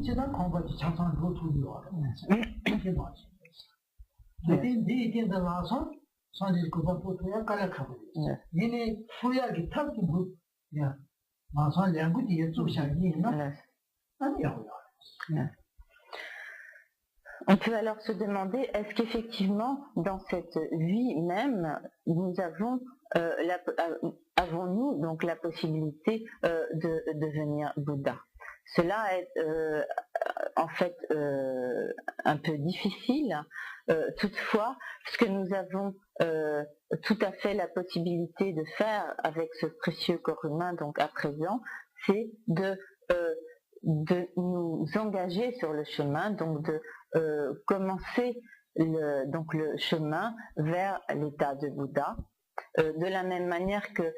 지난 공부지 자산 로투리와 이렇게 맞지. 이게 나서 산지 그거 포토야 깔아가고. 얘네 후야기 탑도 야 마산两个 뒤에 쫓아니나 아니야. On peut alors se demander, est-ce qu'effectivement, dans cette vie même, nous avons, avons-nous donc la possibilité de devenir Bouddha? Cela est en fait un peu difficile. Toutefois, ce que nous avons tout à fait la possibilité de faire avec ce précieux corps humain, donc à présent, c'est de nous engager sur le chemin, donc de commencer le chemin vers l'état de Bouddha. De la même manière que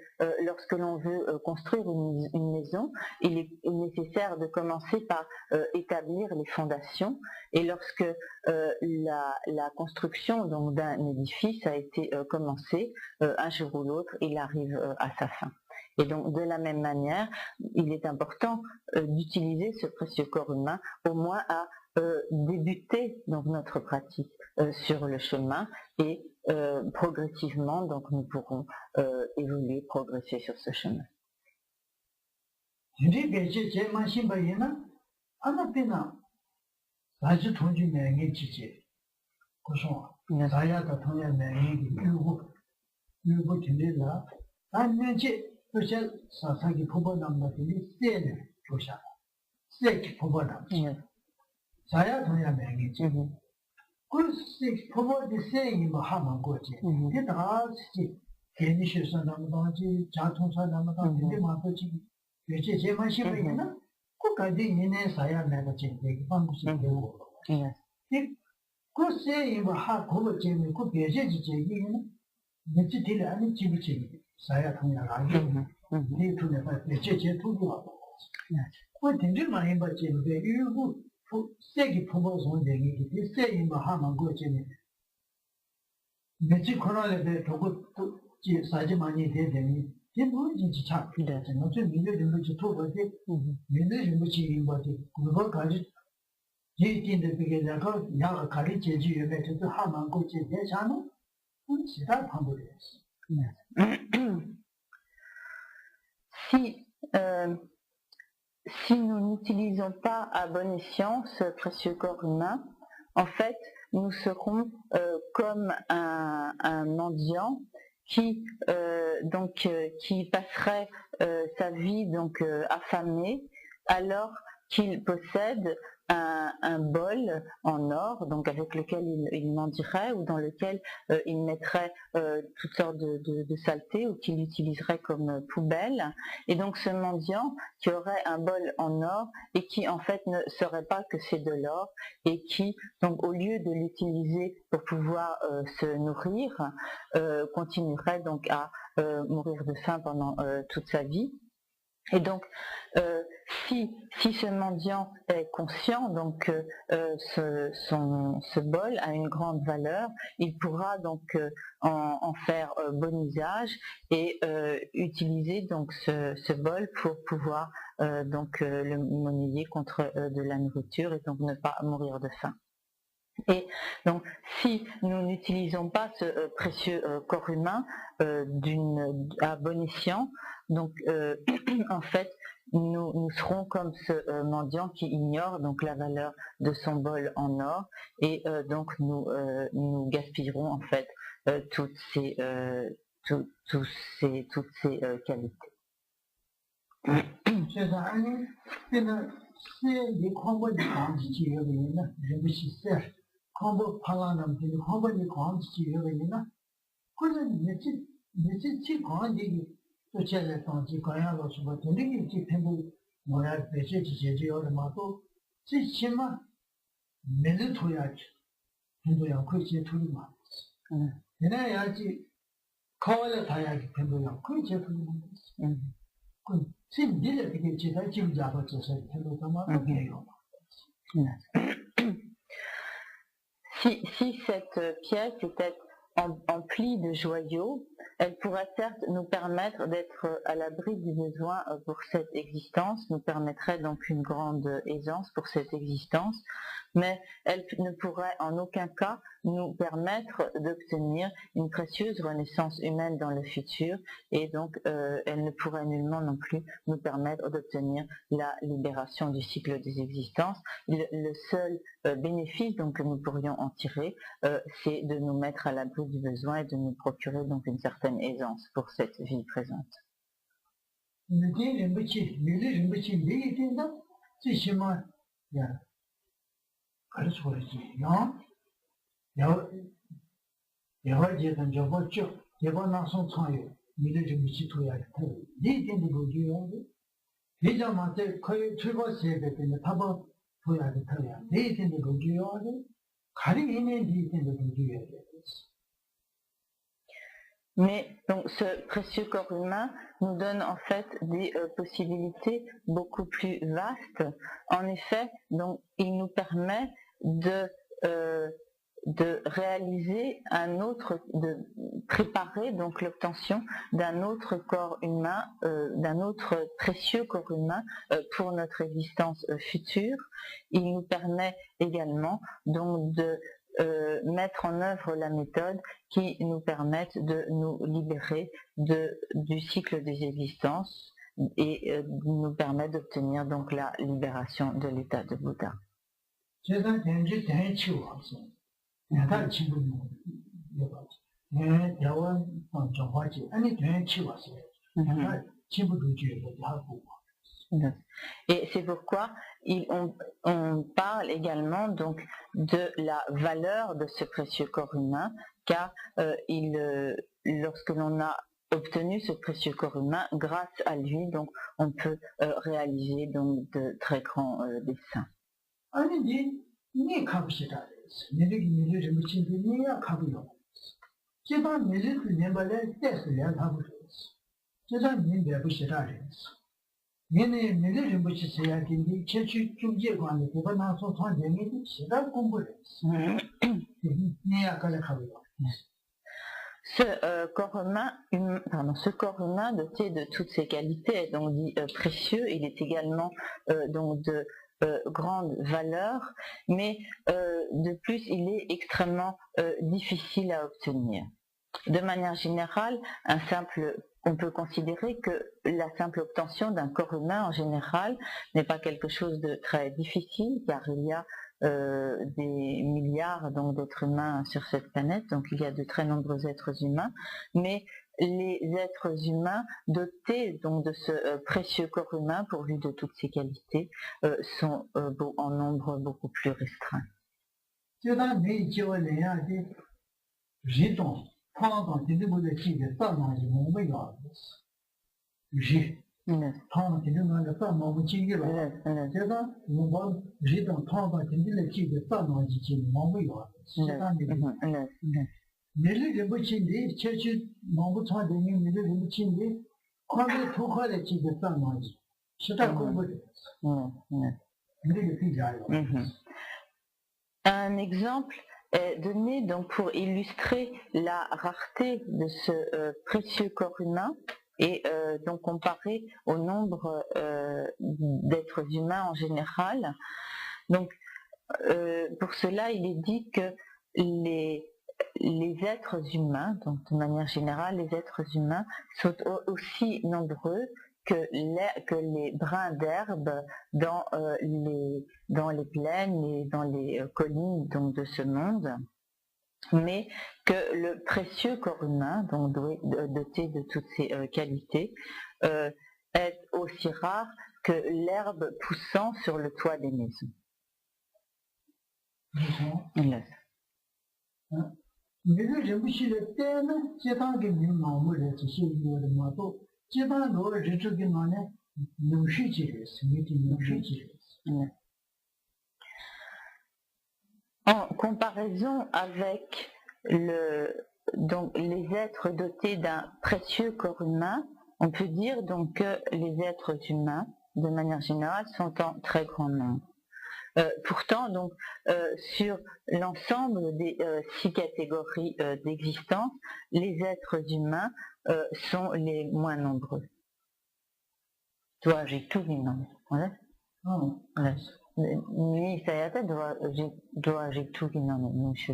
lorsque l'on veut construire une maison, il est nécessaire de commencer par établir les fondations, et lorsque la construction donc d'un édifice a été commencée, un jour ou l'autre, il arrive à sa fin. Et donc de la même manière, il est important d'utiliser ce précieux corps humain au moins à débuter donc notre pratique sur le chemin, et progressivement donc nous pourrons évoluer, progresser sur ce chemin. 그것이 포모디 세이 뭐 하면 거지. 그다 개니셔서 남다지 자통사 남다지 근데 마도지 외제 제만 심으면은 그까지 이내 사야 내가 진짜 방법이 되고. 그 세이 뭐 하고 제미 그 배제지 제기는 며칠 뒤에 아니 집이 사야 통야 아니고 네 돈에 배제 투고 하고. 그 된줄 많이 받지 왜 이거 세기 포모선 되기 세이 뭐 하면 거지. 며칠 코로나에 도고 지 사지 많이 되더니 이게 뭐지 참. 근데 좀 민들 좀 투고지. 민들 좀 지인 거지. 그거 가지 제인데 그게 내가 야 가리 제지 옆에서 하면 거지 괜찮아? 시다 방법이었어. Si nous n'utilisons pas à bon escient ce précieux corps humain, en fait, nous serons comme un mendiant qui passerait sa vie donc affamé, alors qu'il possède un bol en or, donc avec lequel il mendierait, ou dans lequel il mettrait toutes sortes de saletés, ou qu'il utiliserait comme poubelle. Et donc ce mendiant qui aurait un bol en or et qui en fait ne saurait pas que c'est de l'or, et qui donc au lieu de l'utiliser pour pouvoir se nourrir, continuerait donc à mourir de faim pendant toute sa vie. Et donc, si ce mendiant est conscient donc que ce bol a une grande valeur, il pourra donc en faire bon usage et utiliser donc ce bol pour pouvoir donc le monnayer contre de la nourriture, et donc ne pas mourir de faim. Et donc, si nous n'utilisons pas ce précieux corps humain à bon escient, donc en fait, nous serons comme ce mendiant qui ignore donc la valeur de son bol en or, et donc nous gaspillerons en fait toutes ces qualités. 공부 팔아남지 공부니 공지 여기나 그는 며칠 공지 또제를 동지 거야로 좀 되는 게 tempo 뭐야 배제 제제요를 마도 지치마 매는 토야지 tempo야 그게 둘이 말 내가야지 거를 다야지 tempo야 그게 둘이 말 그 지금 니들 그게 제가 지금 잡아줘서 tempo가 맞아요. Si cette pièce était emplie de joyaux, elle pourrait certes nous permettre d'être à l'abri du besoin pour cette existence, nous permettrait donc une grande aisance pour cette existence, mais elle ne pourrait en aucun cas nous permettre d'obtenir une précieuse renaissance humaine dans le futur, et donc elle ne pourrait nullement non plus nous permettre d'obtenir la libération du cycle des existences. Le seul bénéfice donc que nous pourrions en tirer, c'est de nous mettre à l'abri du besoin et de nous procurer donc une certaine aisance pour cette vie présente. Mais donc ce précieux corps humain nous donne en fait des possibilités beaucoup plus vastes. En effet, donc il nous permet de réaliser de préparer donc l'obtention d'un autre corps humain, d'un autre précieux corps humain pour notre existence future. Il nous permet également donc de mettre en œuvre la méthode qui nous permette de nous libérer du cycle des existences et nous permet d'obtenir donc la libération de l'état de Bouddha. Et c'est pourquoi on parle également donc de la valeur de ce précieux corps humain, car lorsque l'on a obtenu ce précieux corps humain, grâce à lui, donc on peut réaliser donc de très grands desseins. Ce corps humain doté de toutes ses qualités, donc dit précieux, il est également donc de grande valeur, mais de plus il est extrêmement difficile à obtenir. De manière générale, on peut considérer que la simple obtention d'un corps humain en général n'est pas quelque chose de très difficile, car il y a des milliards donc d'êtres humains sur cette planète, donc il y a de très nombreux êtres humains, mais les êtres humains dotés donc de ce précieux corps humain pourvu de toutes ses qualités sont en nombre beaucoup plus restreint. Un exemple est donné donc pour illustrer la rareté de ce précieux corps humain et donc comparé au nombre d'êtres humains en général. Donc pour cela, il est dit que les êtres humains, donc de manière générale, les êtres humains sont aussi nombreux que les brins d'herbe dans les plaines et dans les collines donc, de ce monde, mais que le précieux corps humain, donc doté de toutes ces qualités, est aussi rare que l'herbe poussant sur le toit des maisons. En comparaison avec les êtres dotés d'un précieux corps humain, on peut dire donc que les êtres humains, de manière générale, sont en très grand nombre. Pourtant, donc, sur l'ensemble des 6 catégories d'existence, les êtres humains sont les moins nombreux. J'ai tout dit, non? Voilà. Ni saya j'ai tout dit, non, non, je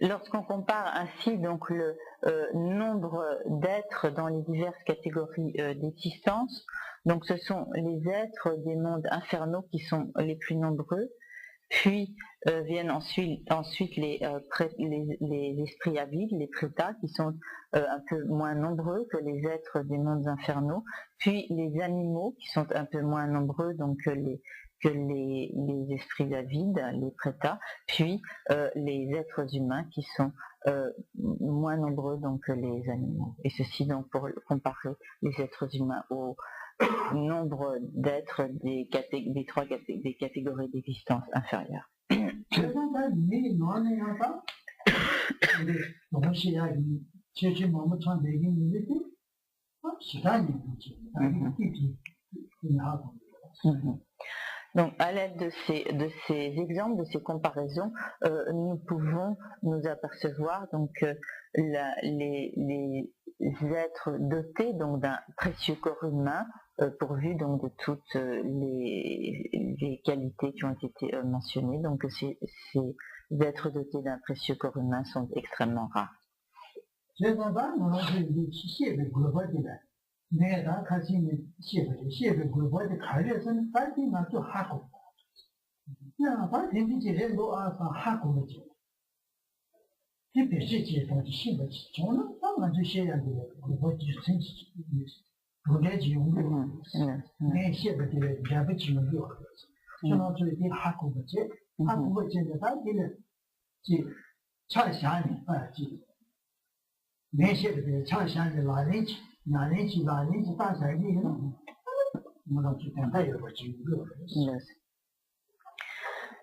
Lorsqu'on compare ainsi donc le nombre d'êtres dans les diverses catégories d'existence, donc ce sont les êtres des mondes infernaux qui sont les plus nombreux, puis viennent ensuite les esprits avides, les prétas, qui sont un peu moins nombreux que les êtres des mondes infernaux, puis les animaux qui sont un peu moins nombreux donc que les esprits avides, les prétas, puis les êtres humains qui sont moins nombreux donc que les animaux. Et ceci donc pour comparer les êtres humains au nombre d'êtres des catégories d'existence inférieures. Donc, à l'aide de ces exemples, de ces comparaisons, nous pouvons nous apercevoir donc les êtres dotés donc d'un précieux corps humain, pourvu donc de toutes les qualités qui ont été mentionnées. Donc, ces êtres dotés d'un précieux corps humain sont extrêmement rares. 내가 가진 시에베 그거에 가려서는 빨리 나도 하고 야 빨리 이제 뭐 아서 하고 그러지 특별시 제도 시험지 저는 당연히 해야 돼요 그거 진짜 그게 용도 내 시에베 잡지 못해요 저는 저기 하고 그러지 하고 그러지 빨리는 지 차샤니 아지 내 시에베 차샤니 라렌지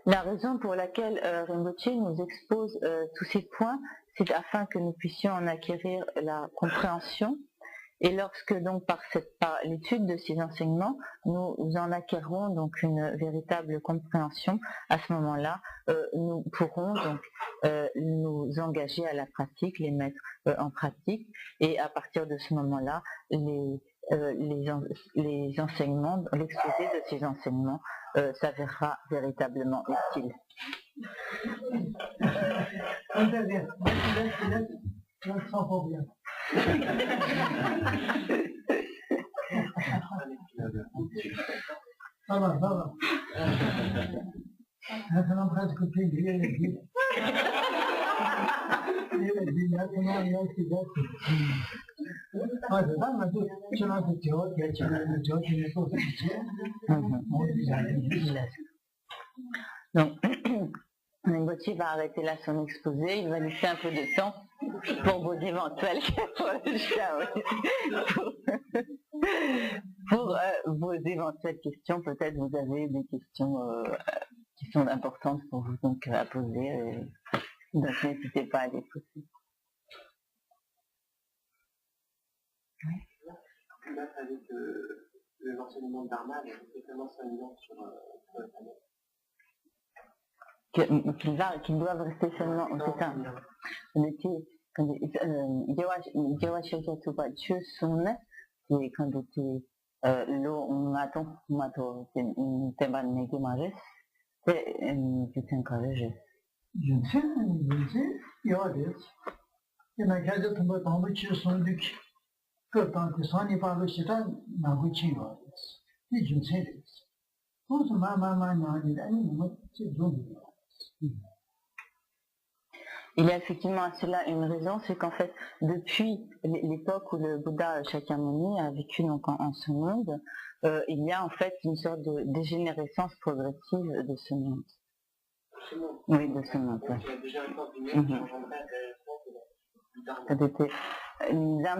La raison pour laquelle Rinpoche nous expose tous ces points, c'est afin que nous puissions en acquérir la compréhension. Et lorsque donc par l'étude de ces enseignements, nous en acquérons donc une véritable compréhension, à ce moment-là, nous pourrons donc nous engager à la pratique, les mettre en pratique, et à partir de ce moment-là, les enseignements, l'exposé de ces enseignements s'avérera véritablement utile. Donc, Rinpoche va arrêter là son exposé, il va laisser un peu de temps pour vos éventuelles vos éventuelles questions. Peut-être vous avez des questions qui sont importantes pour vous donc à poser, donc n'hésitez pas à les poser. Là, avec l'enseignement de Dharma, il y a tellement seulement sur la planète. Qu'ils doivent rester seulement, c'est ça. Il y a effectivement à cela une raison, c'est qu'en fait, depuis l'époque où le Bouddha Shakyamuni a vécu donc en ce monde, il y a en fait une sorte de dégénérescence progressive de ce monde. Oui, de ce monde. Il y a déjà un temps qui engendrait la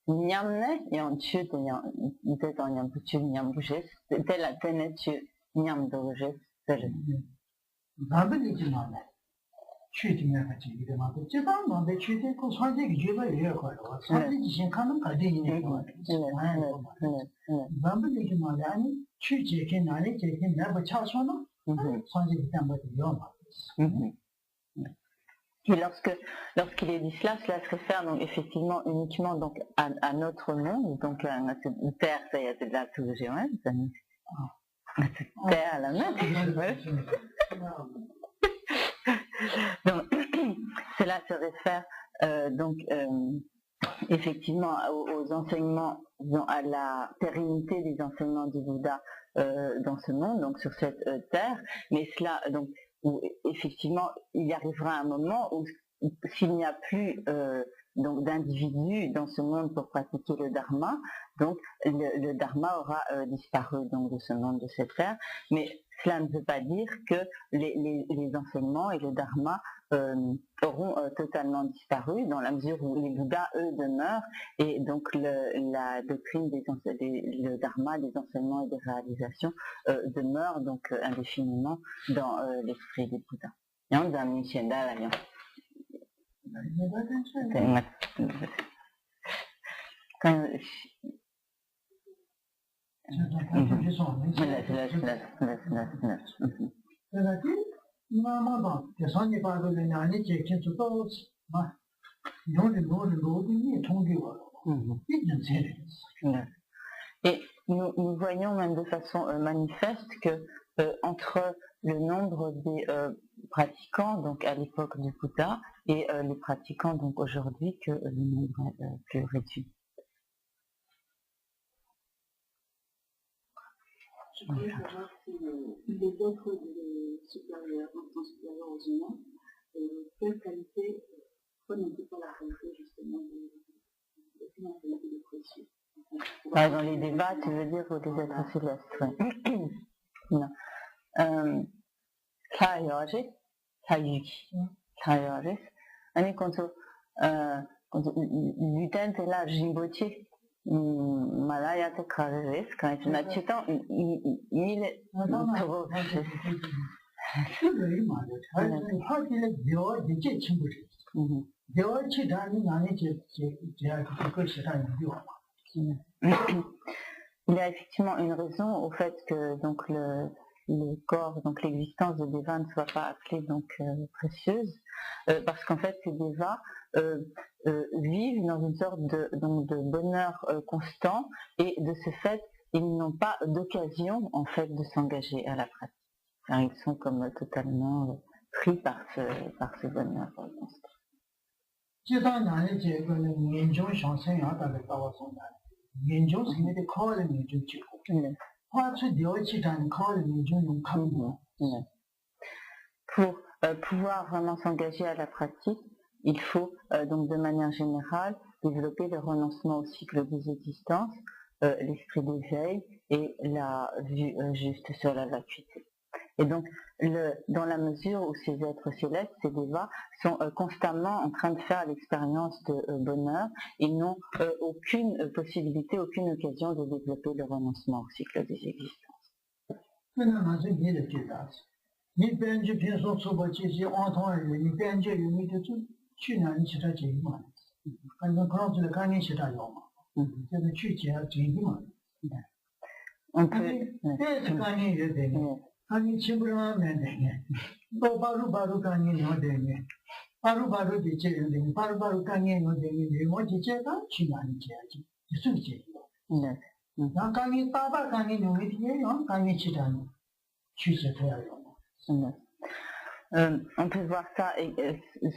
Nyamne, yang chu de yang, peut-être en yang puchu, yang bouges, c'était la ténètre nyam de bouges, 남들이지만 취지면 같이 이래만 제가 뭔데 취지고 사직이 주가 이래 거요. 사직이 신खा는 가지네 거. 남들이지만 아니 취지게 나리 제게 내가 차서는 사직이 담보요. Et lorsqu'il est dit cela, cela se réfère donc effectivement uniquement donc à notre monde, donc à notre terre, ça y est, c'est de la terre à la main. Donc, cela se réfère effectivement aux enseignements, à la pérennité des enseignements du Bouddha dans ce monde, donc sur cette terre, mais cela donc où effectivement il y arrivera un moment où s'il n'y a plus donc d'individus dans ce monde pour pratiquer le dharma, donc le dharma aura disparu donc de ce monde, de cette terre, mais cela ne veut pas dire que les enseignements et le dharma auront totalement disparu, dans la mesure où les Bouddhas, eux, demeurent, et donc la doctrine le dharma, des enseignements et des réalisations demeure donc indéfiniment dans l'esprit des Bouddhas. Et on a mis Et nous voyons même de façon manifeste que entre le nombre des pratiquants donc à l'époque du Bouddha et les pratiquants donc aujourd'hui, que le nombre est plus réduit. Je voudrais savoir si les êtres supérieurs, en supérieurs aux humains, quelle qualité prenez-vous pour la qualité justement de précieux? Par exemple, les débats, tu veux dire, ou des êtres célestes, oui. Non. Kaiyoji, Kaiyuki, Kaiyoji. Ani quand l'uten c'est là, Jimbochi, Malaya te Kares, quand tu n'as pas de temps, il est trop. Il y a effectivement une raison au fait que donc le corps, donc l'existence de Deva ne soit pas appelée donc précieuse, parce qu'en fait ces Devas vivent dans une sorte de bonheur constant, et de ce fait ils n'ont pas d'occasion en fait de s'engager à la pratique. Car ils sont comme totalement pris par ce bonheur constant. Pour pouvoir vraiment s'engager à la pratique, il faut donc de manière générale développer le renoncement au cycle des existences, l'esprit d'éveil et la vue juste sur la vacuité. Et donc, dans la mesure où ces êtres célestes, ces Devas, sont constamment en train de faire l'expérience de bonheur, ils n'ont aucune possibilité, aucune occasion de développer le renoncement au cycle des existences. On peut... 아니 친구랑 맨날 바로 가니 너데네 바로 되체는데 바로 가니 너데네 뭐지 제가 지나니 제야지 무슨지 네 나가니 바바 가니 너미디요 가니 치다니 취재해야요. On peut voir ça,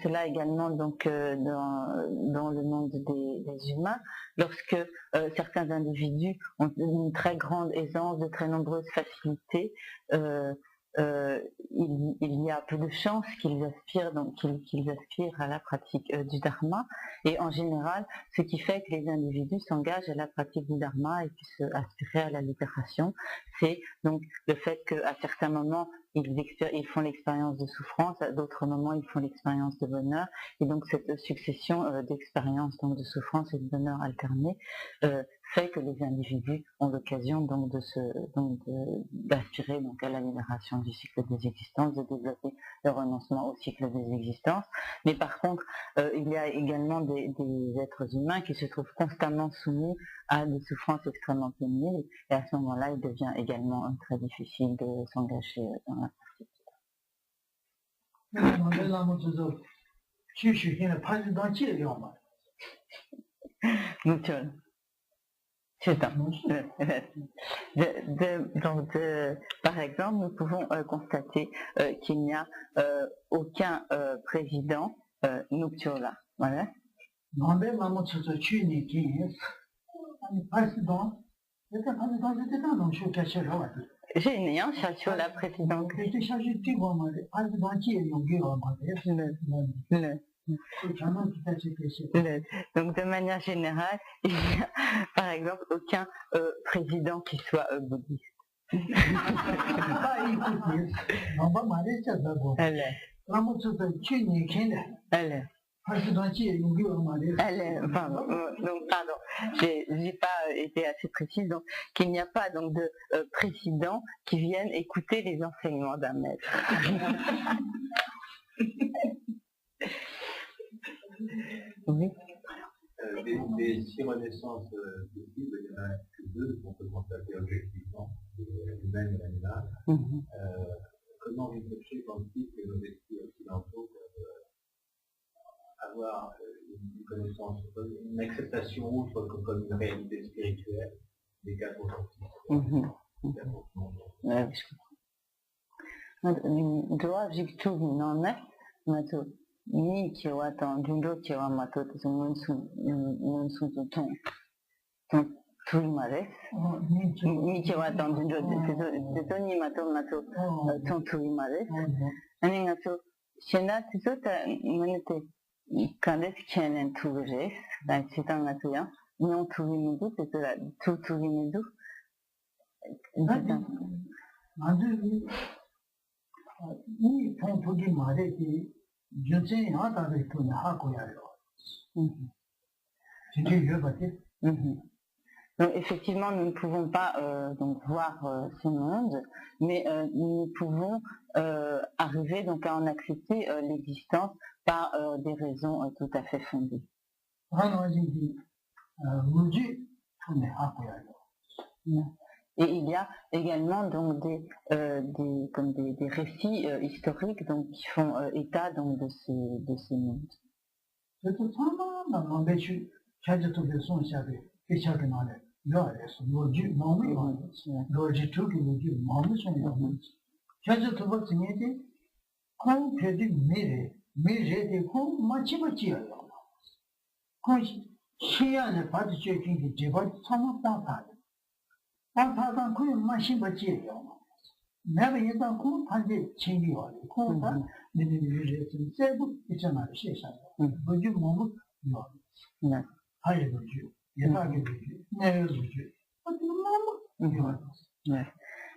cela également donc dans le monde des humains, lorsque certains individus ont une très grande aisance, de très nombreuses facilités, il y a peu de chances qu'ils aspirent à la pratique du dharma, et en général ce qui fait que les individus s'engagent à la pratique du dharma et puissent aspirer à la libération, c'est donc le fait qu'à certains moments ils font l'expérience de souffrance, à d'autres moments ils font l'expérience de bonheur, et donc cette succession d'expériences donc de souffrance et de bonheur alternés fait que les individus ont l'occasion donc d'aspirer donc à l'amélioration du cycle des existences, de développer le renoncement au cycle des existences. Mais par contre, il y a également des êtres humains qui se trouvent constamment soumis à des souffrances extrêmement pénibles, et à ce moment-là, il devient également très difficile de s'engager dans la mutuelle. Par exemple, nous pouvons constater qu'il n'y a aucun président nuptial. Voilà. Génial, cherchons la présidente. Donc de manière générale, il n'y a par exemple aucun président qui soit bouddhiste. Pardon, j'ai pas été assez précise, donc qu'il n'y a pas donc de président qui vienne écouter les enseignements d'un maître. Oui. Des 6 renaissances possibles, il n'y en a que 2 qu'on peut constater objectivement, l'humaine et l'animal. Comment Rinpoché pense-t-il que nos esprits occidentaux peuvent avoir une connaissance, une acceptation outre comme une réalité spirituelle des 4 autres mondes? Ni qui wa tan dundo qui wa mato to mon su ton tout mare ni qui wa tan dundo de toni mato ton tout mare ani ngato shena tiso ta monete kandes kenen touré dan sitan ngato ya non tout ni du c'est la tout ni du ni ton tout di mare qui donc effectivement, nous ne pouvons pas donc voir ce monde, mais nous pouvons arriver donc à en accepter l'existence par des raisons tout à fait fondées. Et il y a également donc des récits historiques donc qui font état donc de ces mondes.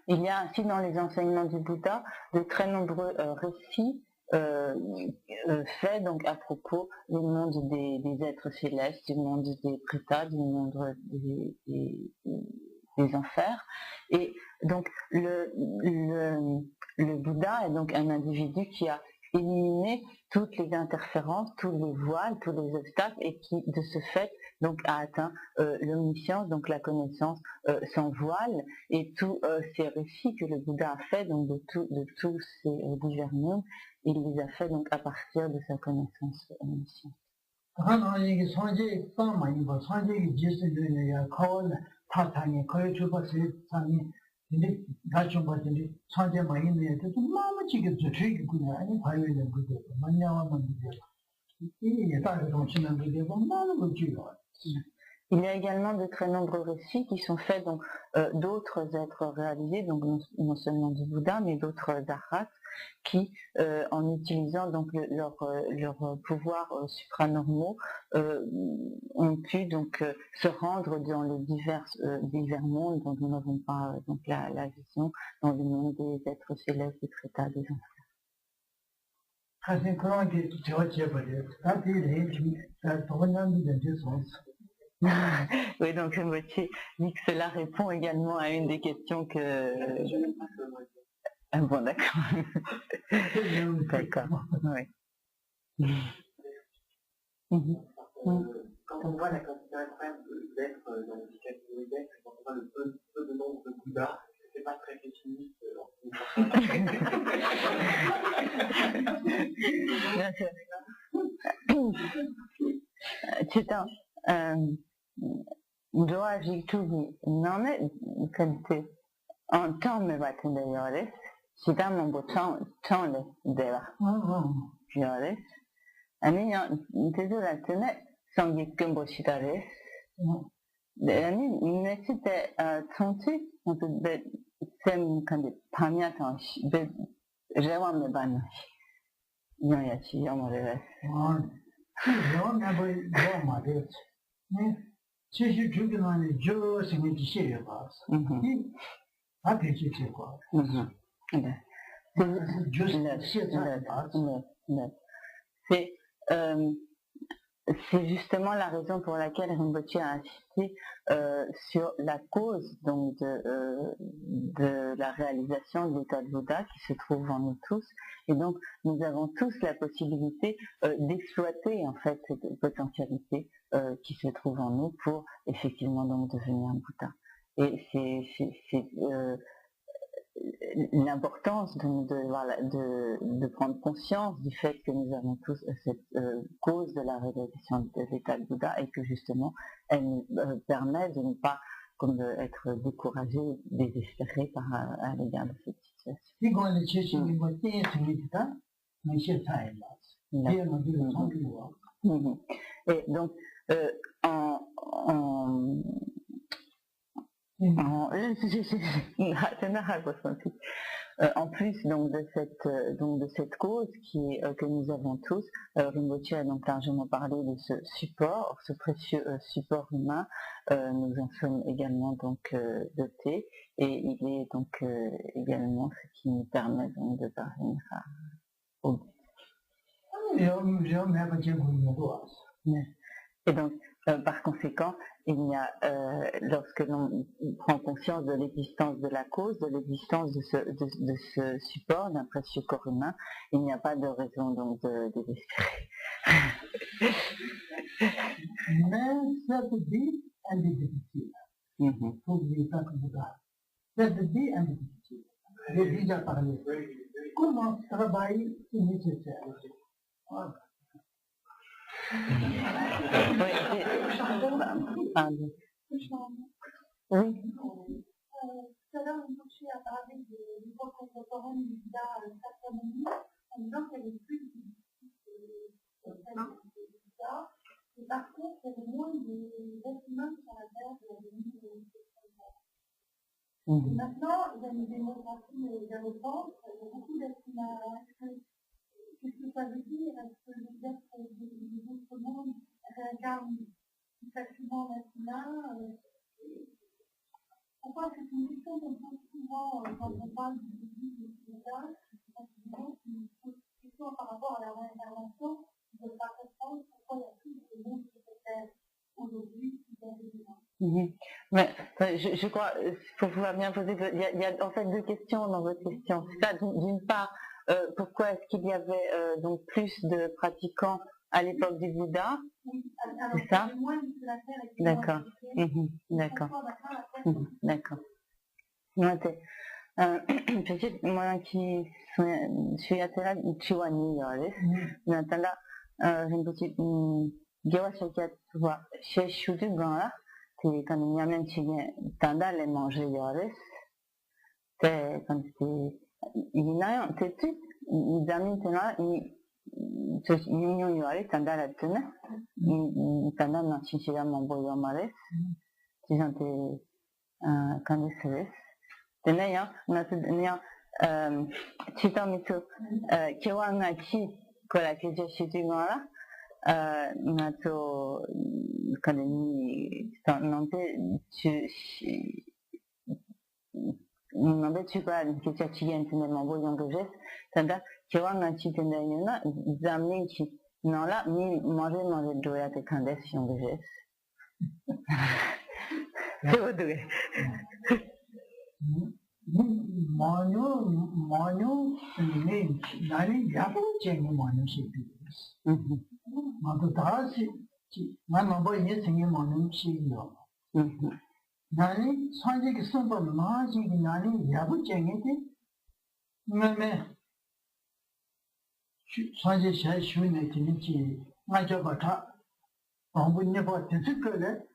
Il y a ainsi dans les enseignements du Bouddha de très nombreux récits faits donc à propos du monde des êtres célestes, du monde des prétas, du monde des enfers. Et donc le Bouddha est donc un individu qui a éliminé toutes les interférences, tous les voiles, tous les obstacles, et qui de ce fait donc a atteint l'omniscience, donc la connaissance sans voile, et tous ces récits que le Bouddha a fait donc de tous ces divers mondes, il les a fait donc à partir de sa connaissance omnisciente. Il y a également de très nombreux récits qui sont faits donc d'autres êtres réalisés, donc non seulement du Bouddha, mais d'autres arhats qui, en utilisant donc leur pouvoirs supranormaux, ont pu donc se rendre dans les divers mondes dont nous n'avons pas donc la vision, dans le monde des êtres célestes, des prétats, des enfers. Oui, donc Rinpoche dit que cela répond également à une des questions que... Je n'aime pas ce mot. Ah bon, d'accord. D'accord, oui. Quand on voit la quantité incroyable d'êtres dans les catégories d'êtres, quand on voit le peu de nombre de Bouddhas, c'est pas très féministe. Città, doa jiktugi nome kante en tome batinde yores, città mambo tonle deva yores, ani tezo la tene sangi kumbo shitares, ani nesite tonti de sem kande pamya tanshi de rewa me banashi yoyachi yomoreres.我那不要嘛的，其实这个呢，就是个这些人吧，他可以去这块，就是现在吧， C'est justement la raison pour laquelle Rinpoche a insisté sur la cause donc de la réalisation de l'état de Bouddha qui se trouve en nous tous. Et donc, nous avons tous la possibilité d'exploiter en fait cette potentialité qui se trouve en nous pour effectivement donc devenir Bouddha. Et c'est l'importance de prendre conscience du fait que nous avons tous cette cause de la réalisation de l'état de Bouddha et que justement elle nous permet de ne pas être découragé, désespéré à l'égard de cette situation. Et donc en plus donc de cette cause que nous avons tous, Rinpoche a donc largement parlé de ce support, ce précieux support humain. Nous en sommes également donc dotés et il est donc également ce qui nous permet donc de parvenir au but. Et donc par conséquent, il y a, lorsque l'on prend conscience de l'existence de la cause, de l'existence de ce support d'un précieux corps humain, il n'y a pas de raison donc de désespérer. Mais cette vie, elle est difficile. N'oubliez pas que vous avez. Cette vie, elle est difficile. J'ai déjà parlé. Comment travailler, c'est nécessaire. Voilà. Oui, tout à l'heure, Rinpoche a parlé de l'époque contemporaine du Bouddha Sakyamuni, en disant qu'il y avait plus de Bouddha, et par contre, il y avait moins de êtres humains sur la Terre de la venue de Maintenant, il y a une démographie galopante, il y a beaucoup d'êtres humains. Qu'est-ce que ça veut dire? Est-ce que les êtres des autres mondes réincarnent plus facilement l'être humain? Pourquoi c'est une question qu'on pose souvent quand on parle du début de Bouddha? C'est une question par rapport à la réincarnation. Je ne veux pas comprendre pourquoi il y a plus de monde sur cette terre aujourd'hui qu'il y avait demain. Mais je crois, pour pouvoir bien poser, il y a en fait deux questions dans votre question. C'est ça, d'une part, pourquoi est-ce qu'il y avait donc plus de pratiquants à l'époque du Bouddha? Oui, alors c'est ça? moins que la terre est d'accord. D'accord. D'accord. Peut-être moi qui suis attirée tu vois ni yoris. Natala Rinpoche Gewa Shakya vois chez Shudu Gana qui quand il y a même qui tanda les manger yoris. C'est quand il y a un petit ils amènent là union yoris tanda la tune tanda na chichira mambo yomares qui sont quand c'est Tenaya, Natania, Chitamitu, Kiwanachi, Korakeja Shitigara, Nato Kadeni, Nante Chuka, Kichachian, Mambo Yangajes, Tanda, Kiwanachi Tenayuna, Zamnichi, Nala, Mi Manger Doya de Candes Yangajes. C'est au degré. Manu, nani yabu chengi manu shibi. Manu dasi, manu boy ni singi manu shibi yo. Nani sanji ki sumpa maaji ki nani yabu chengi ti, me sanji shay shu ne tini chi, ngaja bata, bambu nipa tisi kule,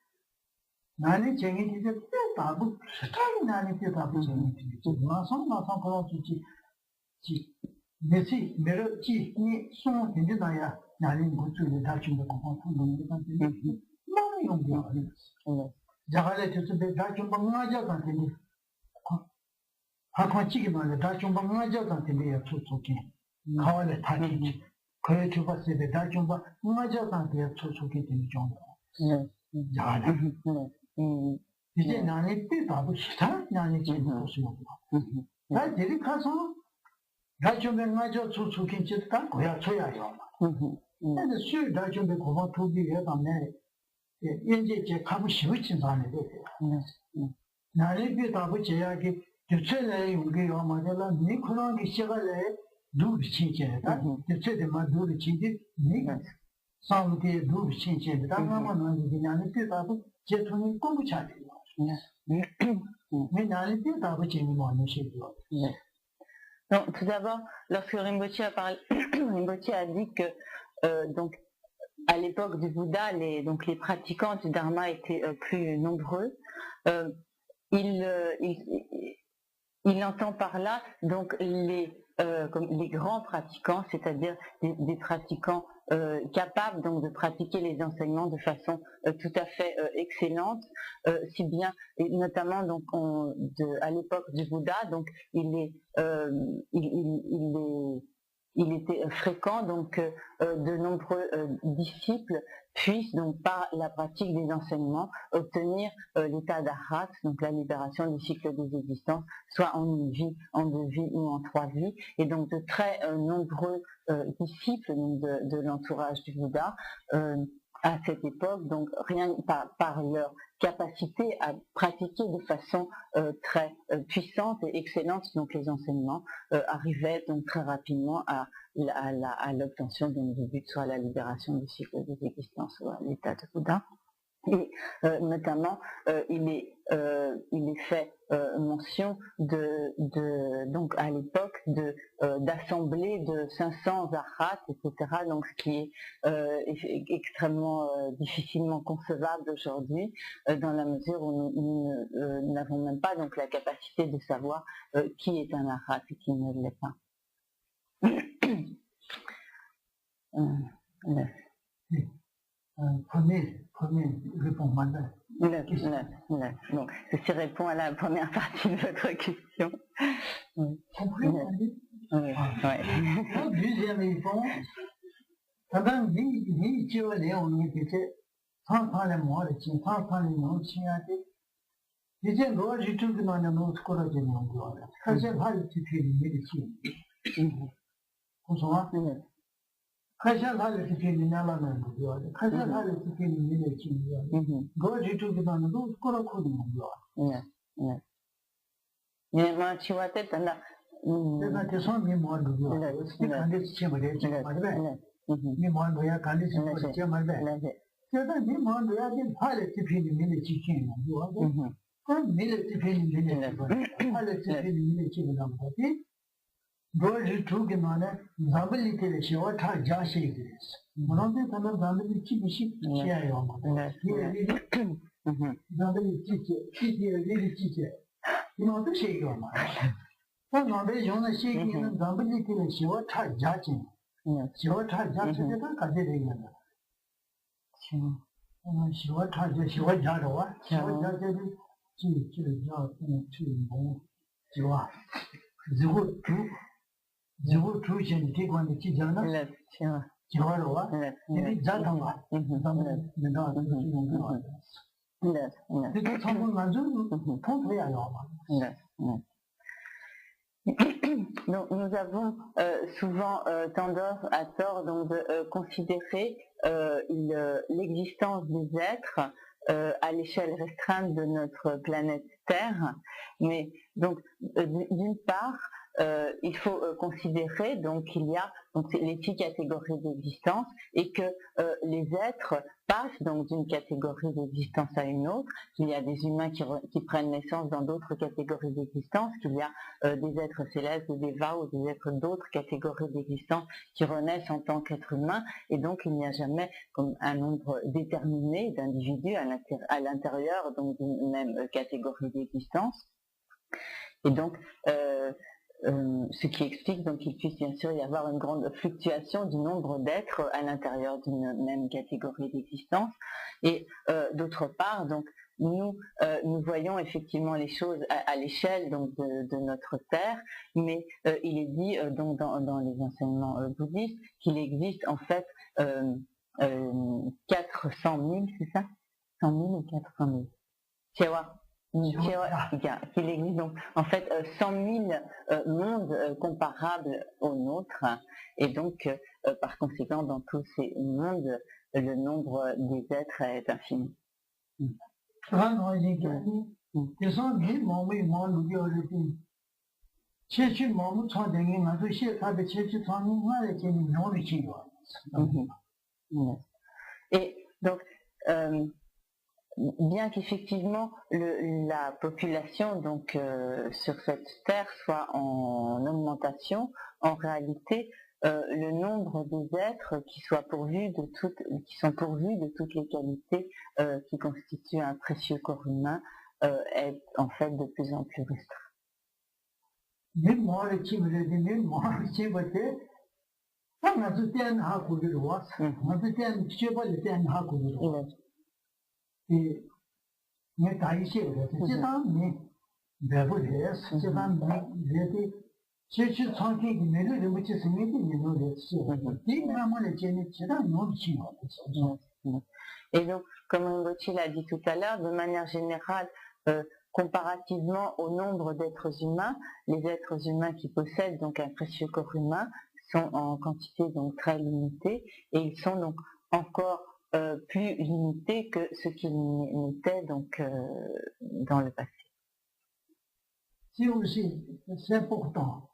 nani chengi ti te tabu, sitari nani te tabu chengi ti. Nasang kala chi nesi mero chi ni sung tindi daya, nani nguchu ni dachimba kumbha tundungi tante, nani yungi yungi. Jagale tisi be dachimba ngaja tante ni, hakwa chigi mali dachimba ngaja tante ni ya tsutsuki, kawale taki chi, kaya chupa sebe dachimba ngaja tante ya tsutsuki tini chonga. Jagale. 이제 나는 때 바보 싫다 나는 지금 보시면 나 데리 가서 나 좀 가져 주긴 짓다 고야 줘야요. 근데 술 나좀 고마 투비 해다네. 이제 제 가고 싶은 바네. 나를 비 바보 제약이 주체내 용기가 맞아라 니 그런 게 시간에 누구 친구다. 주체대만 누구 친구 니 상대 누구 친구다. 당하면 나는 때 바보 제 돈이 공부 잘해요. Donc, tout d'abord, lorsque Rinpoche a parlé, Rinpoche a dit que donc à l'époque du Bouddha, les pratiquants du Dharma étaient plus nombreux. Il entend par là donc comme les grands pratiquants, c'est-à-dire des pratiquants capables donc de pratiquer les enseignements de façon tout à fait excellente, si bien et notamment donc à l'époque du Bouddha, donc il était fréquent donc que de nombreux disciples puissent donc par la pratique des enseignements obtenir l'état d'arhat, donc la libération du cycle des existences, soit en une vie, en 2 vies ou en 3 vies, et donc de très nombreux disciples donc, de l'entourage du Bouddha à cette époque, donc rien par leur capacité à pratiquer de façon très puissante et excellente donc les enseignements arrivaient donc très rapidement à l'obtention d'un but, soit à la libération du cycle des existences, soit à l'état de Bouddha. Et notamment, il est fait mention donc à l'époque d'assembler de 500 arhats, etc. Donc ce qui est extrêmement difficilement concevable aujourd'hui, dans la mesure où nous n'avons même pas donc la capacité de savoir qui est un arhat et qui ne l'est pas. Premier répond mal. Donc, ceci répond à la première partie de votre question. Compris? Oui. La deuxième réponse, pendant ni tu vas on nous disait, sans les mots, sans les noms, disait, moi, j'ai tout dans le nom, ce qu'on a dit, quand j'ai pas le titre de médecine. Bonsoir. Kasha Hali Tipi Nala Nandu, Kasha Hali Tipi Nilchi, go to the Nandu, Kurakudu. Mais tu vois peut-être là. That is only more to do. Stick on this chamber, me one way I can't listen to the chamber. So then me one way I did Hali Tipi Nilchi king. You are one military Nilchi, Hali Tipi Nilchi. Goji tuki mana zambali tere shiwa tha jashi igres. Manonde tana zambali chibishi chiya yoma. Zambali chiya lili chiya. Manonde shi yoma. Manonde yona shi yona zambali tere shiwa tha jashi. Shiwa tha jashi teta kaje deyana. Shiwa tha jashi shiwa jarawa. Shiwa jashi jiwa. Zivu tuition take on the Chijana, Chihuahua, Zatama, Donc nous avons souvent tendance à tort donc de considérer l'existence des êtres à l'échelle restreinte de notre planète Terre. Mais donc, d'une part, il faut considérer donc qu'il y a donc les 6 catégories d'existence et que les êtres passent donc d'une catégorie d'existence à une autre, qu'il y a des humains qui prennent naissance dans d'autres catégories d'existence, qu'il y a des êtres célestes, des dévas ou des êtres d'autres catégories d'existence qui renaissent en tant qu'êtres humains, et donc il n'y a jamais comme un nombre déterminé d'individus à l'intérieur donc d'une même catégorie d'existence. Et donc ce qui explique donc qu'il puisse bien sûr y avoir une grande fluctuation du nombre d'êtres à l'intérieur d'une même catégorie d'existence. Et d'autre part, donc nous voyons effectivement les choses à l'échelle donc de notre Terre, mais il est dit donc dans les enseignements bouddhistes qu'il existe en fait 400 000, c'est ça 100 000 ou 400 000 qu'il existe donc en fait 100 000 mondes comparables aux nôtres, et donc par conséquent dans tous ces mondes le nombre des êtres est infini. Et donc bien qu'effectivement la population donc sur cette terre soit en augmentation, en réalité le nombre des êtres qui sont pourvus de toutes les qualités qui constituent un précieux corps humain est en fait de plus en plus restreint. Et donc, comme Rinpoche l'a dit tout à l'heure, de manière générale, comparativement au nombre d'êtres humains, les êtres humains qui possèdent donc un précieux corps humain sont en quantité donc très limitée, et ils sont donc encore plus limités que ce qu'ils n'étaient donc dans le passé. C'est aussi, c'est important.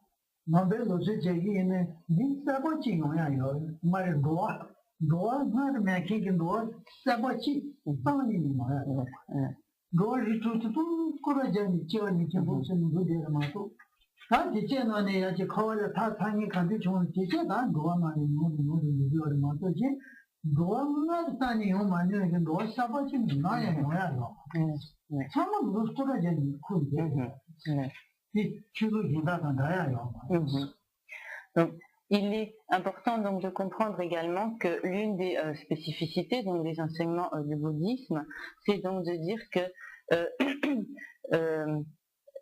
Donc, il est important donc de comprendre également que l'une des spécificités donc des enseignements du bouddhisme, c'est donc de dire que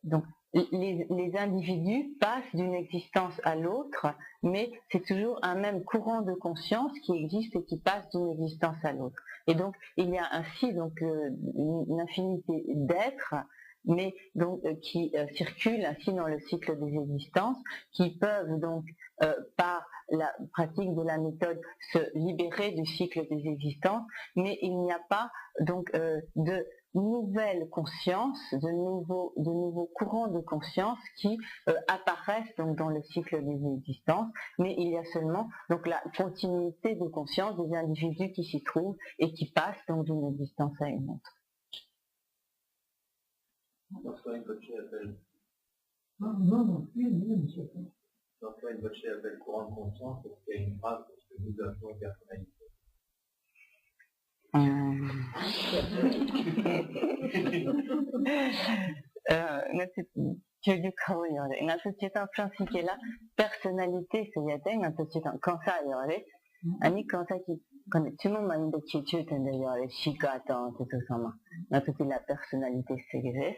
donc les individus passent d'une existence à l'autre, mais c'est toujours un même courant de conscience qui existe et qui passe d'une existence à l'autre. Et donc il y a ainsi donc une infinité d'êtres, mais donc qui circulent ainsi dans le cycle des existences, qui peuvent donc par la pratique de la méthode se libérer du cycle des existences, mais il n'y a pas donc de nouvelles consciences, de nouveaux courants de conscience qui apparaissent donc dans le cycle des existences, mais il y a seulement donc la continuité de conscience des individus qui s'y trouvent et qui passent donc d'une existence à une autre. Lorsqu'un Rinpoche appelle courant de conscience, parce qu'il y a une phrase parce que nous avons une personnalité. personnalité 아니 quand tu m'as demandé qui tu étais d'ailleurs les chicatans tout ça ma toute la personnalité ségresse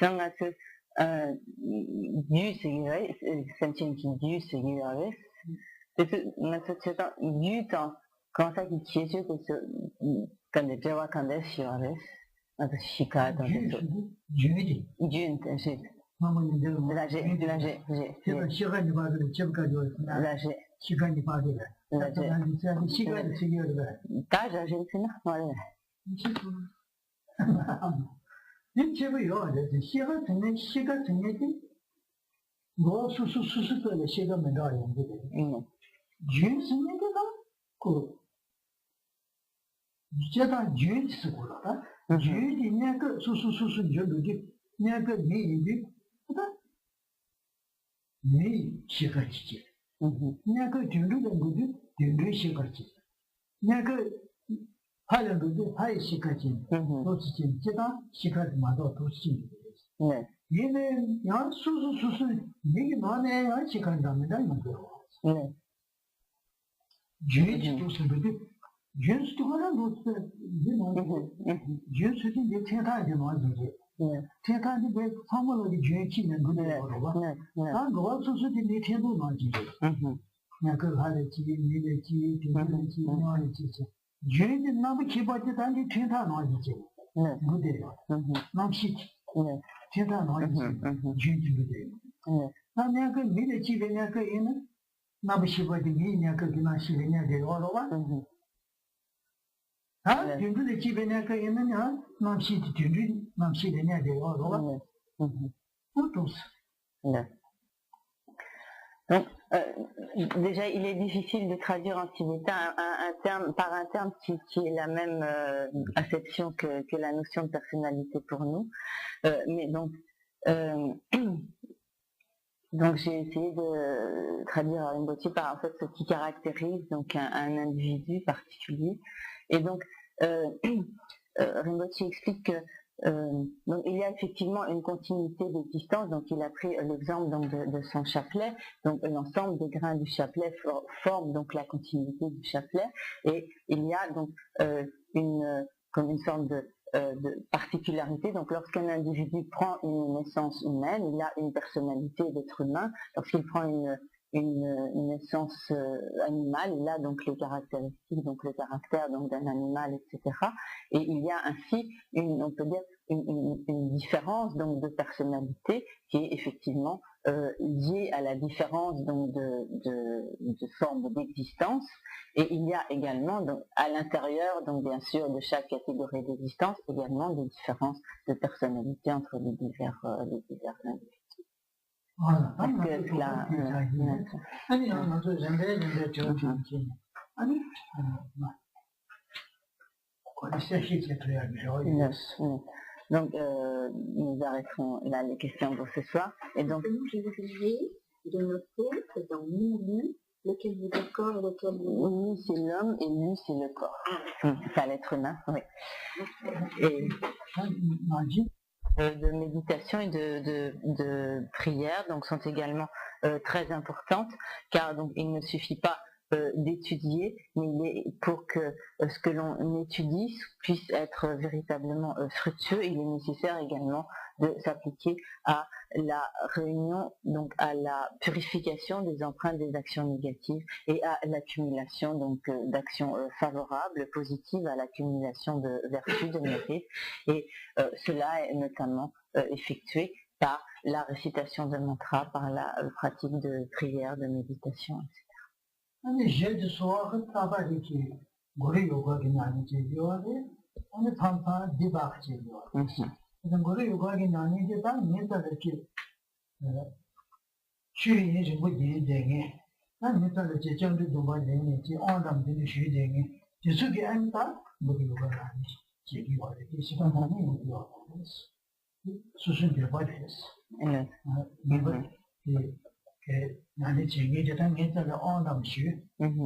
sans à ce du ségresse sentient qui du ségresse c'est ma toute du temps quand ça qui est que ce quand de jawa quand de ségresse ma toute chicatans tout 이 집에 요래 시가 되는 시가 되는 뭐 수수수수들의 시가 맨날 연구돼. 윤스님께서 그 이제다 윤스고라다. 윤이 내가 수수수수 연구지 내가 미리 그다 미 시가지지. 내가 준비된 거지 준비 시가지. 내가 하는 거지 하이 시가지. 도시지 제가 시가지 마도 도시지. 네. 얘는 야 수수수수 이게 나네 야 시간답니다 이거요. 네. 주의지 도시인데 윤수도 하나 놓쳐 윤수도 이제 태타하게 나와지지. 태타하게 왜 사물을 주의치는 거예요. 아 그거 수수도 내 태도 나와지지. 내가 그 하듯이 미래지 대중지 나와지지. 주의지 나무 기바지 단지 태타 나와지지. 그대로. 남시 태타 나와지지. 주의지도 돼요. 나 내가 그 미래지 내가 그 얘는 나무시바지 미래가 그나 시내냐 돼요. 아, 준비를 집에 내가 있느냐? 남시도 준비, 남시되냐 돼요. Donc, déjà, il est difficile de traduire en tibétain un terme par un terme qui est la même acception que la notion de personnalité pour nous. Mais donc, donc j'ai essayé de traduire Rinpoche par en fait ce qui caractérise donc un individu particulier. Et donc, Rinpoche explique que donc il y a effectivement une continuité d'existence. Donc il a pris l'exemple donc de son chapelet. Donc l'ensemble des grains du chapelet forment donc la continuité du chapelet. Et il y a donc comme une sorte de particularité. Donc lorsqu'un individu prend une naissance humaine, il a une personnalité d'être humain. Lorsqu'il prend une naissance animale, il a donc les caractéristiques, donc le caractère donc d'un animal, etc. Et il y a ainsi on peut dire une différence donc de personnalité qui est effectivement liée à la différence donc de forme d'existence. Et il y a également donc à l'intérieur donc bien sûr de chaque catégorie d'existence également des différences de personnalité entre les divers individus. Voilà. Parce que là, donc nous arrêterons là les questions pour ce soir. Et donc, je voudrais de noter que dans Mulu, lequel veut dire corps, lequel Mulu c'est l'homme et Lu c'est le corps. C'est l'être humain, oui. Et de méditation et de prière donc sont également très importantes, car donc il ne suffit pas d'étudier, mais pour que ce que l'on étudie puisse être véritablement fructueux, il est nécessaire également de s'appliquer à la réunion, donc à la purification des empreintes des actions négatives et à l'accumulation donc d'actions favorables, positives, à l'accumulation de vertus, de mérites, et cela est notamment effectué par la récitation de mantras, par la pratique de prière, de méditation, etc. 아니 제주 소화가 따바리지 머리 요가기 나니지 요하데 아니 판파 디바지 요. 그래서 머리 요가기 나니지 다 메타르지 쉬리니 좀 뭐지되게 나 메타르지 정도 도바되니지 온담되니 쉬되게 지수기 안다 머리 요가 나니지 제기 와데 시간 하는 요. 수순대 바데스. 나는 제기되다 메타를 온담시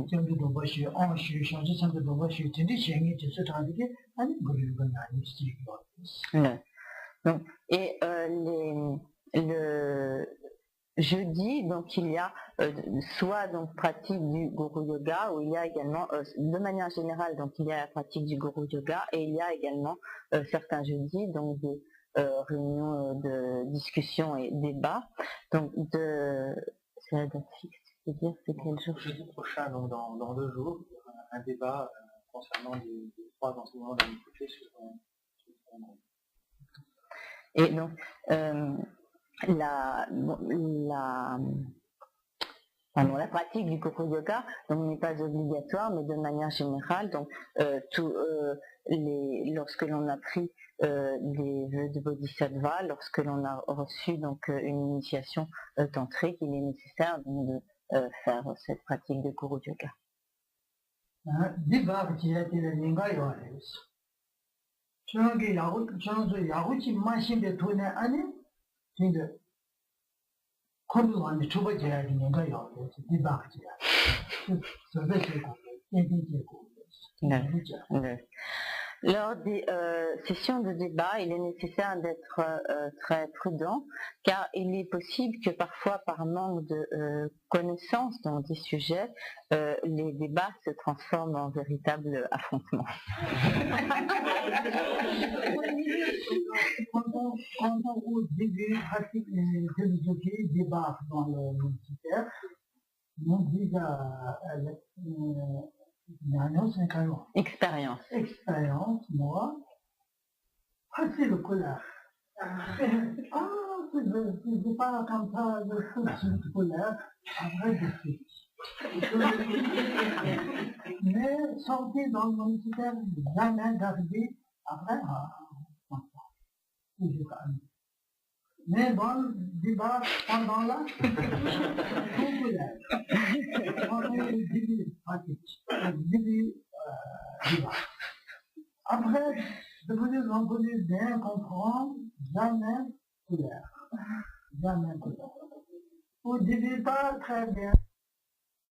정도 도바시 온시 상지 상도 도바시 진짜 제기 지수 다르게 아니 머리 요가 나니지 요. Donc, et le jeudi, donc il y a soit donc pratique du Guru Yoga, où il y a également, de manière générale, donc il y a la pratique du Guru Yoga, et il y a également certains jeudis, donc des réunions de discussion et débat. Donc c'est la date fixe, tu veux dire, c'est quel jour? Jeudi prochain, donc dans 2 jours, il y aura un débat concernant les 3 enseignements de l'Amitié sur Et donc, Pardon, la pratique du Koro Yoga donc n'est pas obligatoire, mais de manière générale, donc lorsque l'on a pris les vœux de Bodhisattva, lorsque l'on a reçu donc une initiation tantrique, il est nécessaire donc, de faire cette pratique de Koro Yoga. Lors des sessions de débat, il est nécessaire d'être très prudent, car il est possible que parfois, par manque de connaissances dans des sujets, les débats se transforment en véritable affrontement. Quand on pratique les débats dans le militaire, on dit expérience, moi, passer le colère. C'est pas comme ça, le de colère, après de suite. Mais sortir dans le militaire, jamais d'arriver, après, mais dans le débat, pendant là, tout colère. On est au début pratique, au début débat. Après, de vous bien comprendre, jamais colère. Jamais colère. Au début, pas très bien.